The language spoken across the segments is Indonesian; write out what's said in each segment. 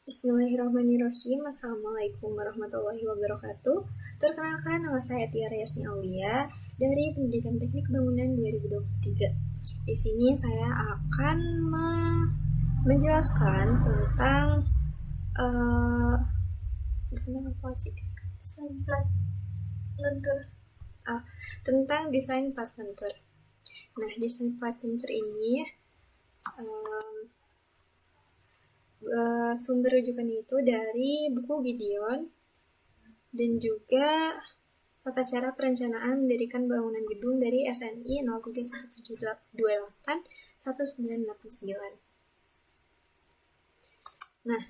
Bismillahirrahmanirrahim. Assalamualaikum warahmatullahi wabarakatuh. Perkenalkan, nama saya Tiara Yasni Aulia dari Pendidikan Teknik Bangunan 2023. Di sini saya akan menjelaskan tentang tentang desain plat lentur. Nah, desain plat lentur ini sumber rujukannya itu dari buku Gideon dan juga tata cara perencanaan mendirikan bangunan gedung dari SNI 031728 1989. Nah,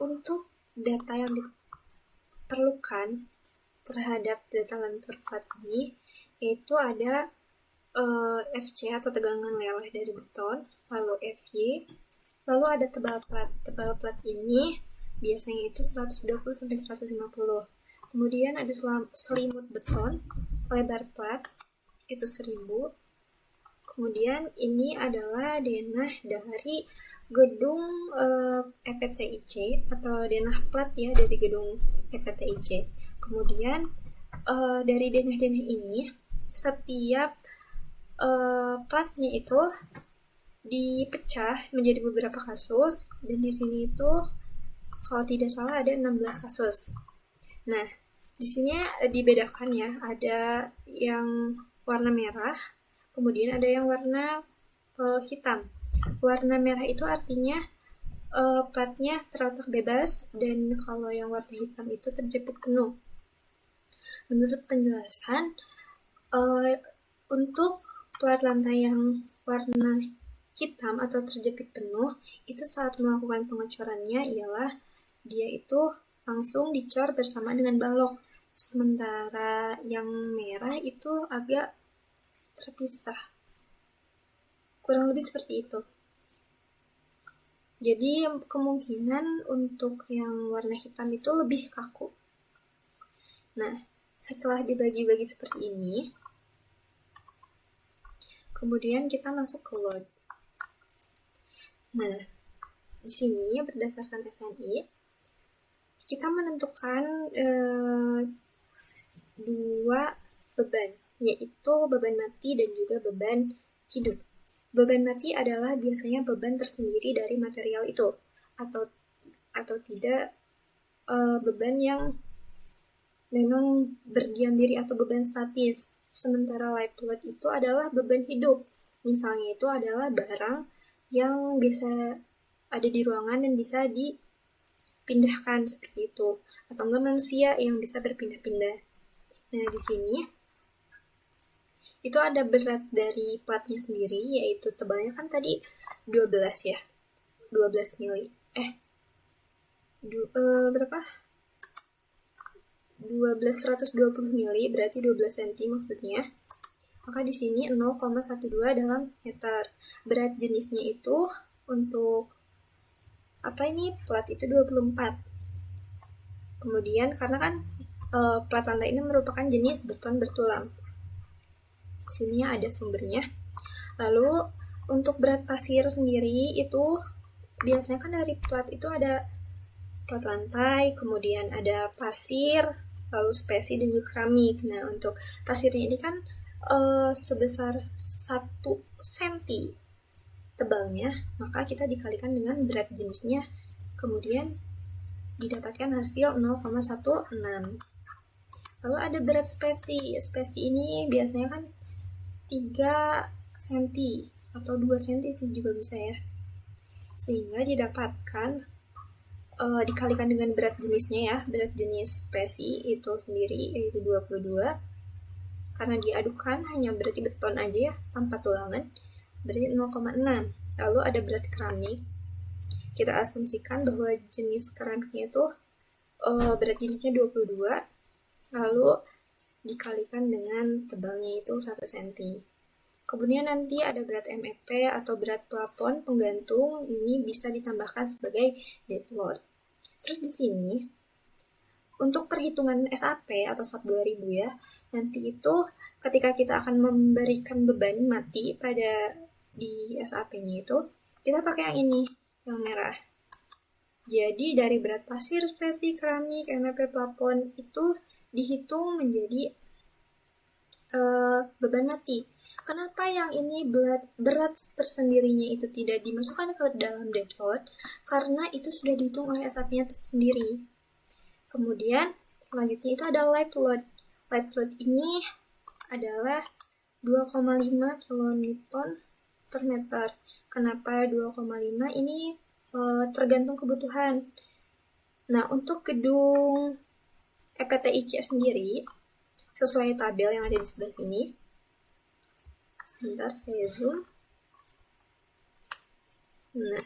untuk data yang diperlukan terhadap data lentur plat ini yaitu ada FC atau tegangan leleh dari beton, lalu FY, lalu ada tebal plat. Tebal plat ini biasanya itu 120-150. Kemudian ada selimut beton, lebar plat itu 1000. Kemudian ini adalah denah dari gedung EPTIC atau denah plat ya dari gedung EPTIC. Kemudian dari denah-denah ini setiap platnya itu dipecah menjadi beberapa kasus, dan di sini itu kalau tidak salah ada 16 kasus. Nah, di sini dibedakan ya, ada yang warna merah, kemudian ada yang warna hitam. Warna merah itu artinya platnya terletak bebas, dan kalau yang warna hitam itu terjepit penuh. Menurut penjelasan, untuk plat lantai yang warna hitam atau terjepit penuh itu saat melakukan pengecorannya ialah dia itu langsung dicor bersama dengan balok, sementara yang merah itu agak terpisah, kurang lebih seperti itu. Jadi kemungkinan untuk yang warna hitam itu lebih kaku. Nah, setelah dibagi-bagi seperti ini, kemudian kita masuk ke load. Nah, di sini berdasarkan SNI kita menentukan dua beban, yaitu beban mati dan juga beban hidup. Beban mati adalah biasanya beban tersendiri dari material itu, atau tidak beban yang memang berdiam diri atau beban statis. Sementara live load itu adalah beban hidup. Misalnya itu adalah barang yang biasa ada di ruangan dan bisa dipindahkan seperti itu, atau enggak manusia yang bisa berpindah-pindah. Nah, di sini itu ada berat dari platnya sendiri, yaitu tebalnya kan tadi 12 ya, 12 mili. Berapa? 120 mili, berarti 12 cm maksudnya. Maka di sini 0,12 dalam meter. Berat jenisnya itu untuk plat itu 24. Kemudian karena kan plat lantai ini merupakan jenis beton bertulang. Di sini ada sumbernya. Lalu untuk berat pasir sendiri itu biasanya kan dari plat itu ada plat lantai, kemudian ada pasir, lalu spesi dan juga keramik. Nah, untuk pasirnya ini kan sebesar 1 cm tebalnya, maka kita dikalikan dengan berat jenisnya, kemudian didapatkan hasil 0,16. Lalu ada berat spesi. Spesi ini biasanya kan 3 cm atau 2 cm juga bisa ya, sehingga didapatkan dikalikan dengan berat jenisnya ya, berat jenis spesi itu sendiri yaitu 22. Karena diadukan hanya berarti beton aja ya, tanpa tulangan, berarti 0,6. Lalu ada berat keramik. Kita asumsikan bahwa jenis keramiknya itu berat jenisnya 22, lalu dikalikan dengan tebalnya itu 1 cm. Kemudian nanti ada berat MEP atau berat plafon penggantung, ini bisa ditambahkan sebagai dead load. Terus di sini untuk perhitungan SAP atau SAP 2000 ya, nanti itu ketika kita akan memberikan beban mati di SAP-nya itu, kita pakai yang ini, yang merah. Jadi dari berat pasir, spesi, keramik, MFP, plafon itu dihitung menjadi beban mati. Kenapa yang ini berat tersendirinya itu tidak dimasukkan ke dalam dead load? Karena itu sudah dihitung oleh SAP-nya tersendiri. Kemudian selanjutnya itu ada live load. Live load ini adalah 2,5 kN per meter. Kenapa 2,5? Ini tergantung kebutuhan. Nah, untuk gedung EPTIC sendiri, sesuai tabel yang ada di sebelah sini. Sebentar, saya zoom. Nah,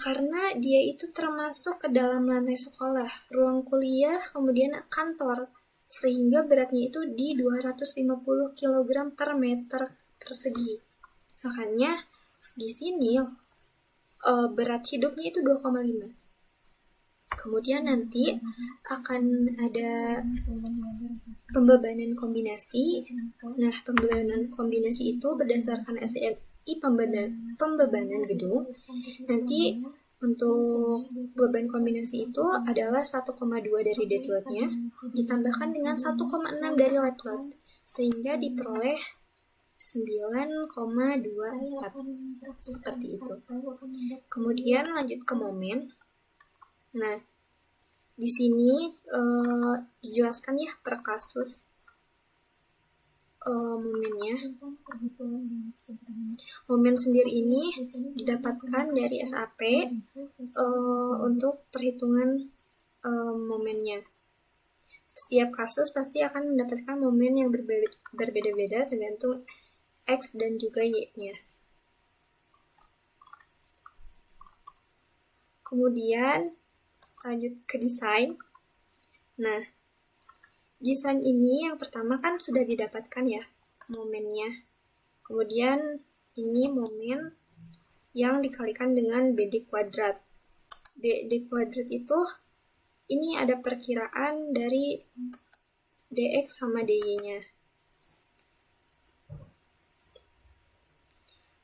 karena dia itu termasuk ke dalam lantai sekolah, ruang kuliah, kemudian kantor, sehingga beratnya itu di 250 kg per meter persegi. Makanya di sini berat hidupnya itu 2,5. Kemudian nanti akan ada pembebanan kombinasi. Nah, pembebanan kombinasi itu berdasarkan SNI pembebanan gedung. Nanti untuk beban kombinasi itu adalah 1,2 dari dead load-nya ditambahkan dengan 1,6 dari live load, sehingga diperoleh 9,24 seperti itu. Kemudian lanjut ke momen. Nah, di sini dijelaskan ya per kasus momennya. Momen sendiri ini didapatkan dari SAP untuk perhitungan momennya. Setiap kasus pasti akan mendapatkan momen yang berbeda-beda tergantung X dan juga Y-nya. Kemudian lanjut ke desain. Nah, desain ini yang pertama kan sudah didapatkan ya momennya. Kemudian ini momen yang dikalikan dengan BD kuadrat. BD kuadrat itu ini ada perkiraan dari DX sama DY-nya.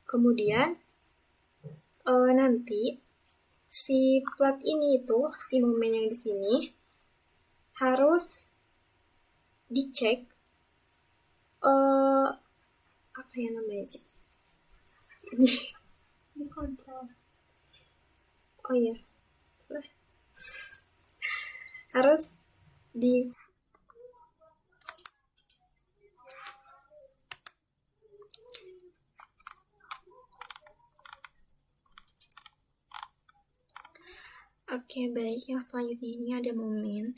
Kemudian nanti si plat ini itu, si momen yang di sini harus dicek apa ya namanya sih? Ini kontrol. Oh iya. Harus di Oke, baik. Yang selanjutnya ini ada momen.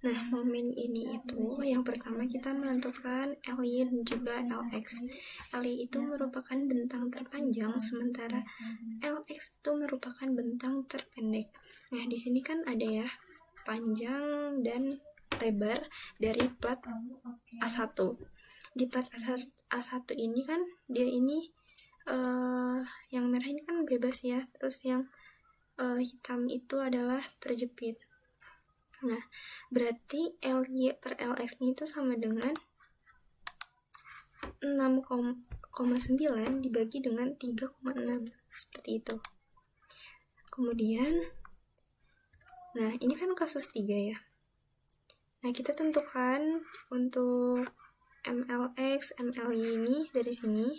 Nah, momen ini itu yang pertama kita menentukan LY dan juga LX. LY itu merupakan bentang terpanjang, sementara LX itu merupakan bentang terpendek. Nah, di sini kan ada ya panjang dan lebar dari plat A1. Di plat A1 ini kan dia ini yang merah ini kan bebas ya, terus yang hitam itu adalah terjepit. Nah, berarti LY per LX-nya itu sama dengan 6,9 dibagi dengan 3,6. Seperti itu. Kemudian, nah ini kan kasus 3 ya. Nah, kita tentukan untuk MLX, MLY ini dari sini.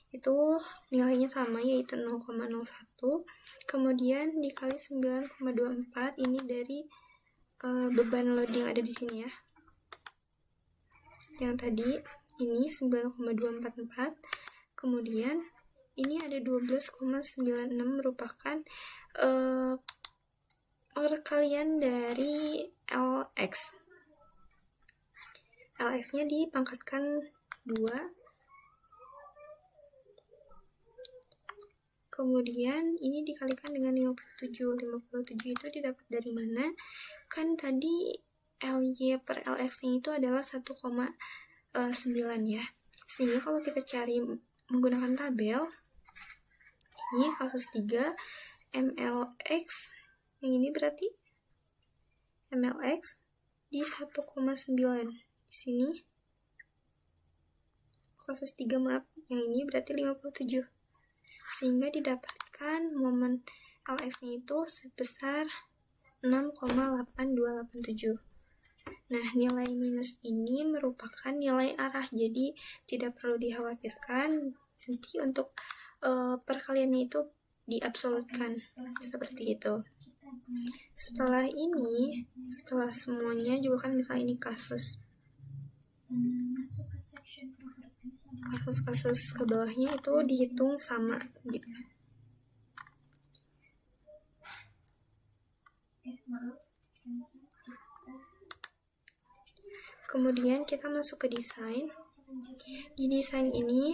Itu nilainya sama, yaitu 0,01. Kemudian dikali 9,24, ini dari beban loading ada di sini ya. Yang tadi ini 9,244. Kemudian ini ada 12,96 merupakan perkalian dari LX. LX-nya dipangkatkan 2. Kemudian ini dikalikan dengan 57. 57 itu didapat dari mana? Kan tadi LY per LX-nya itu adalah 1,9 ya. Sehingga kalau kita cari menggunakan tabel, ini kasus 3, MLX, yang ini berarti MLX di 1,9. Di sini kasus 3 maaf, yang ini berarti 57. Sehingga didapatkan dapatkan momen Lx-nya itu sebesar 6,8287. Nah, nilai minus ini merupakan nilai arah, jadi tidak perlu dikhawatirkan nanti untuk perkaliannya itu diabsolutkan, seperti itu. Setelah semuanya juga kan misalnya ini kasus ke bawahnya itu dihitung sama gitu. Kemudian kita masuk ke desain. Di desain ini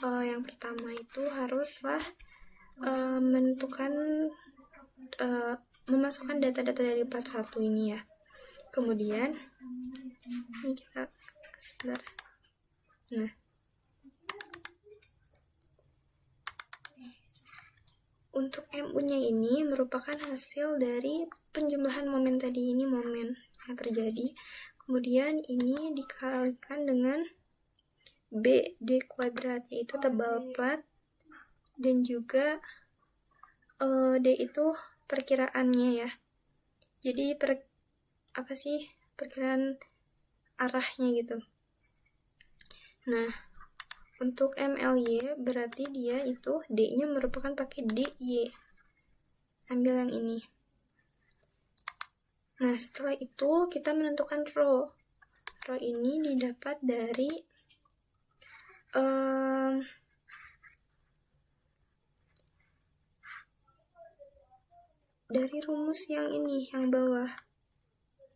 yang pertama itu haruslah memasukkan data-data dari part 1 ini ya. Kemudian ini kita sebentar. Nah, untuk MU-nya ini merupakan hasil dari penjumlahan momen tadi, ini momen yang terjadi. Kemudian ini dikalikan dengan BD kuadrat, yaitu tebal plat, dan juga D itu perkiraannya ya. Jadi perkiraan arahnya gitu. Nah, untuk MLY berarti dia itu D-nya merupakan pakai DY. Ambil yang ini. Nah, setelah itu kita menentukan rho. Rho ini didapat dari rumus yang ini, yang bawah.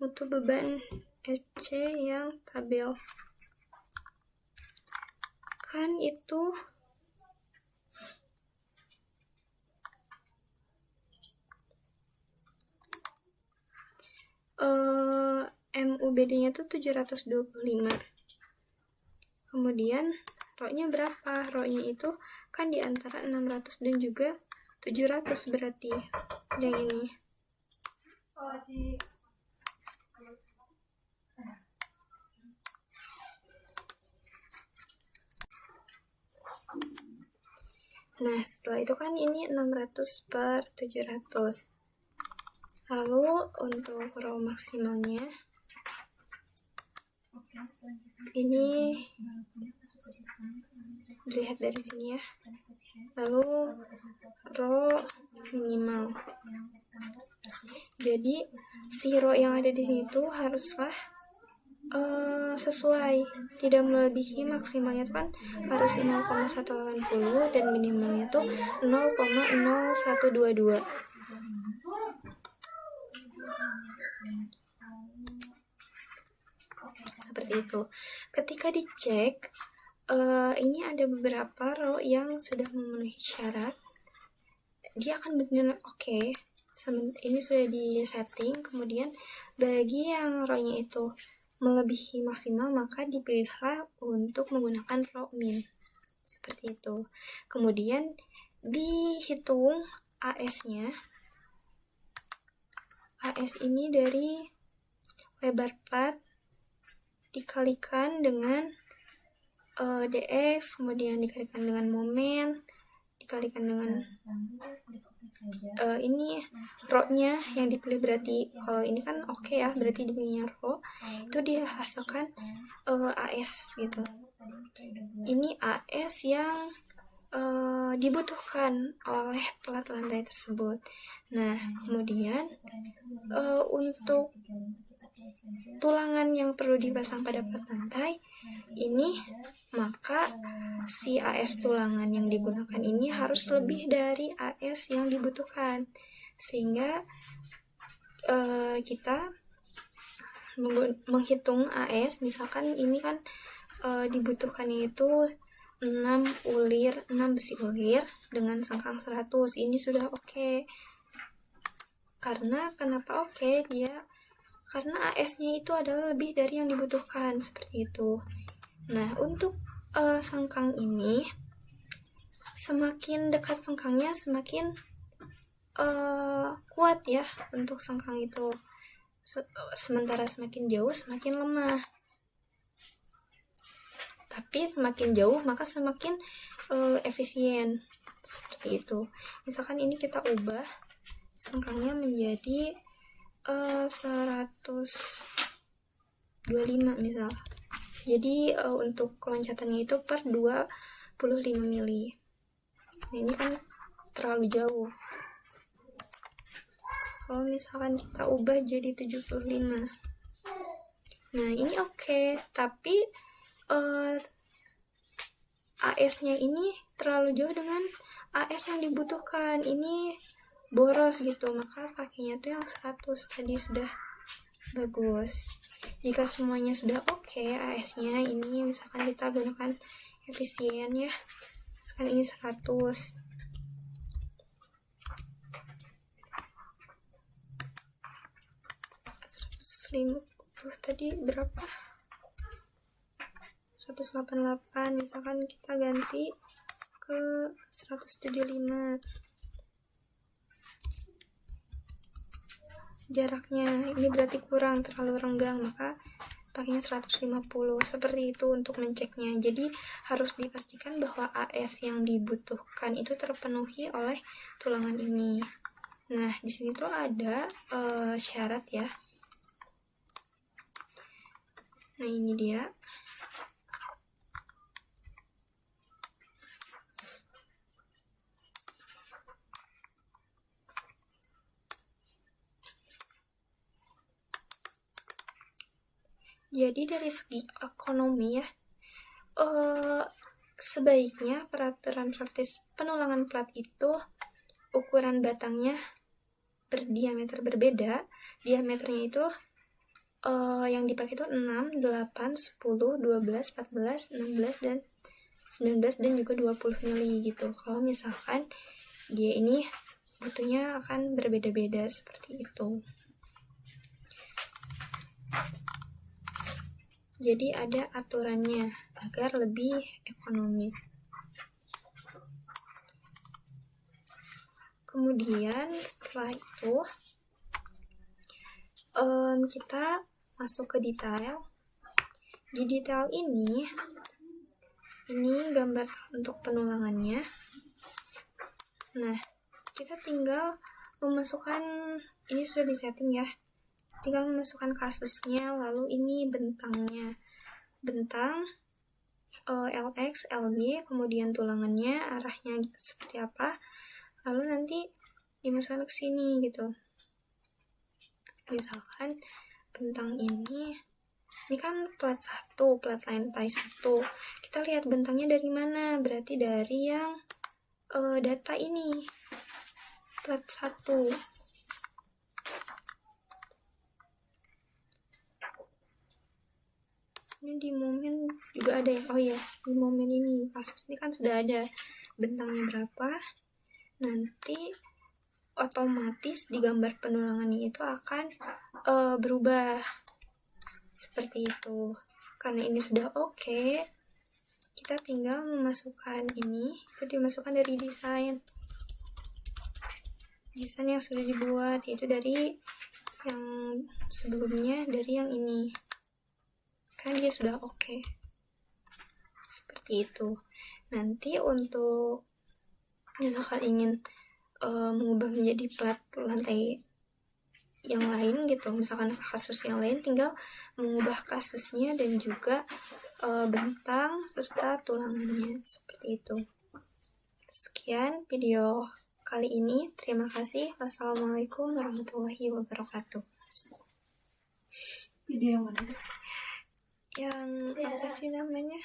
Mutu beban FC yang tabel. Kan itu MUBD-nya tuh 725. Kemudian rho-nya berapa? Rho-nya itu kan di antara 600 dan juga 700, berarti yang ini. Nah, setelah itu kan ini 600 per 700. Lalu untuk rho maksimalnya ini dilihat dari sini ya. Lalu rho minimal. Jadi si rho yang ada di sini tuh haruslah sesuai, tidak melebihi. maksimalnya itu kan harus 0,180 dan minimalnya tuh 0,0122. Seperti itu. Ketika dicek, ini ada beberapa rho yang sudah memenuhi syarat, dia akan benar oke. Ini sudah di setting. Kemudian bagi yang rho-nya itu melebihi maksimal, maka dipilihlah untuk menggunakan rho min. Seperti itu. Kemudian dihitung AS-nya. AS ini dari lebar plat dikalikan dengan dx, kemudian dikalikan dengan momen, dikalikan dengan ini rho-nya yang dipilih. Berarti kalau ini kan oke ya, berarti dipilihnya rho, itu dihasilkan AS gitu. Ini AS yang dibutuhkan oleh plat lantai tersebut. Nah, kemudian untuk tulangan yang perlu dipasang pada plat lantai ini, maka si AS tulangan yang digunakan ini harus lebih dari AS yang dibutuhkan, sehingga kita menghitung AS. Misalkan ini kan dibutuhkannya itu 6 besi ulir dengan sengkang 100. Ini sudah oke. Karena kenapa oke? Karena AS-nya itu adalah lebih dari yang dibutuhkan, seperti itu. Nah, untuk sengkang ini, semakin dekat sengkangnya semakin kuat ya untuk sengkang itu. Sementara semakin jauh semakin lemah. Tapi semakin jauh maka semakin efisien, seperti itu. Misalkan ini kita ubah sengkangnya menjadi 125 misal. Jadi untuk loncatannya itu per 25 mili. Nah, ini kan terlalu jauh. Kalau misalkan kita ubah jadi 75. Nah, ini oke, tapi AS-nya ini terlalu jauh dengan AS yang dibutuhkan. Ini boros gitu, maka pakainya tuh yang 100 tadi sudah bagus. Jika semuanya sudah oke, AS-nya ini misalkan kita gunakan efisien ya. Misalkan ini 100. 150 tadi berapa? 188. Misalkan kita ganti ke 175. Jaraknya ini berarti kurang, terlalu renggang, maka pakainya 150. Seperti itu untuk menceknya. Jadi harus dipastikan bahwa AS yang dibutuhkan itu terpenuhi oleh tulangan ini. Nah, di sini tuh ada syarat ya. Nah, ini dia. Jadi dari segi ekonomi ya, sebaiknya peraturan praktis penulangan plat itu ukuran batangnya berdiameter berbeda. Diameternya itu yang dipakai itu 6, 8, 10, 12, 14, 16, dan 19, dan juga 20 mili gitu. Kalau misalkan dia ini butuhnya akan berbeda-beda seperti itu. Jadi ada aturannya agar lebih ekonomis. Kemudian setelah itu kita masuk ke detail. Di detail ini gambar untuk penulangannya. Nah, kita tinggal memasukkan, ini sudah disetting ya, tinggal memasukkan kasusnya, lalu ini bentangnya, bentang LX, LY, kemudian tulangannya, arahnya seperti apa, lalu nanti dimasukkan ke sini gitu. Misalkan bentang ini kan plat 1, plat lantai 1. Kita lihat bentangnya dari mana, berarti dari yang data ini, plat 1. Ini di momen juga ada ya. Oh iya, di momen ini kasus ini kan sudah ada bentangnya berapa. Nanti otomatis di gambar penulangannya itu akan berubah seperti itu. Karena ini sudah oke, kita tinggal memasukkan ini, itu dimasukkan dari desain yang sudah dibuat, yaitu dari yang sebelumnya, dari yang ini, kan dia sudah oke. Seperti itu. Nanti untuk misalkan ingin mengubah menjadi plat lantai yang lain gitu, misalkan kasus yang lain, tinggal mengubah kasusnya dan juga bentang serta tulangannya, seperti itu. Sekian video kali ini, terima kasih. Wassalamualaikum warahmatullahi wabarakatuh. Video yang mana? Yang apa sih namanya?